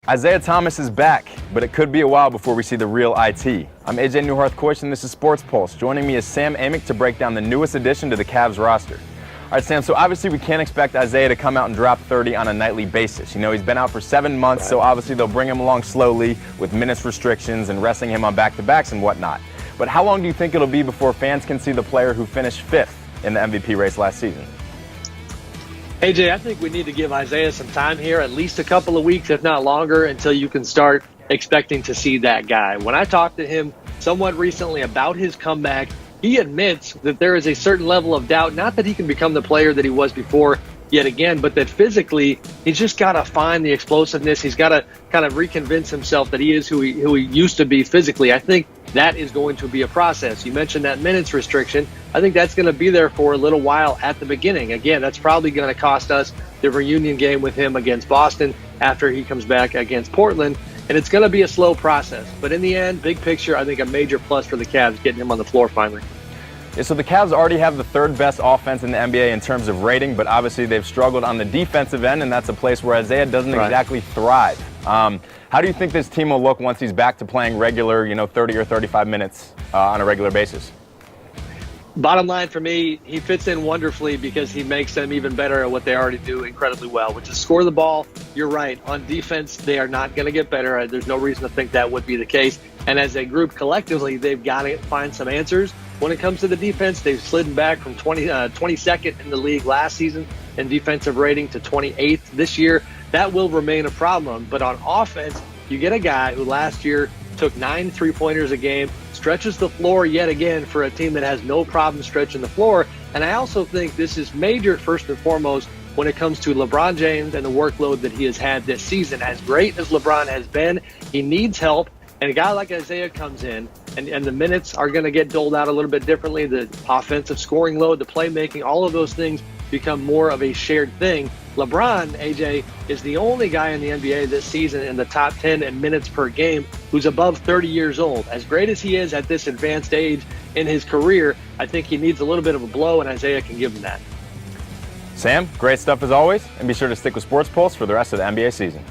Isaiah Thomas is back, but it could be a while before we see the real IT. I'm AJ Neuharth-Keusch, and this is SportsPulse. Joining me is Sam Amick to break down the newest addition to the Cavs roster. All right, Sam, so obviously we can't expect Isaiah to come out and drop 30 on a nightly basis. You know, he's been out for 7 months, so obviously they'll bring him along slowly with minutes restrictions and resting him on back-to-backs and whatnot. But how long do you think it'll be before fans can see the player who finished 5th in the MVP race last season? AJ, I think we need to give Isaiah some time here, at least a couple of weeks, if not longer, until you can start expecting to see that guy. When I talked to him somewhat recently about his comeback, he admits that there is a certain level of doubt, not that he can become the player that he was before yet again, but that physically he's just got to find the explosiveness. He's got to kind of reconvince himself that he is who he used to be physically. I think that is going to be a process. You mentioned that minutes restriction. I think that's going to be there for a little while at the beginning. Again, that's probably going to cost us the reunion game with him against Boston after he comes back against Portland. And it's going to be a slow process. But in the end, big picture, I think a major plus for the Cavs getting him on the floor finally. Yeah, so the Cavs already have the 3rd best offense in the NBA in terms of rating, but obviously they've struggled on the defensive end, and that's a place where Isaiah doesn't exactly thrive. How do you think this team will look once he's back to playing regular, 30 or 35 minutes on a regular basis? Bottom line for me, he fits in wonderfully because he makes them even better at what they already do incredibly well, which is score the ball. You're right. On defense, they are not going to get better. There's no reason to think that would be the case. And as a group collectively, they've got to find some answers. When it comes to the defense, they've slid back from 22nd in the league last season in defensive rating to 28th this year. That will remain a problem. But on offense, you get a guy who last year took 9 3-pointers a game, stretches the floor yet again for a team that has no problem stretching the floor. And I also think this is major first and foremost when it comes to LeBron James and the workload that he has had this season. As great as LeBron has been, he needs help. And a guy like Isaiah comes in, and the minutes are going to get doled out a little bit differently. The offensive scoring load, the playmaking, all of those things become more of a shared thing. LeBron, AJ, is the only guy in the NBA this season in the top 10 in minutes per game who's above 30 years old. As great as he is at this advanced age in his career, I think he needs a little bit of a blow, and Isaiah can give him that. Sam, great stuff as always, and be sure to stick with Sports Pulse for the rest of the NBA season.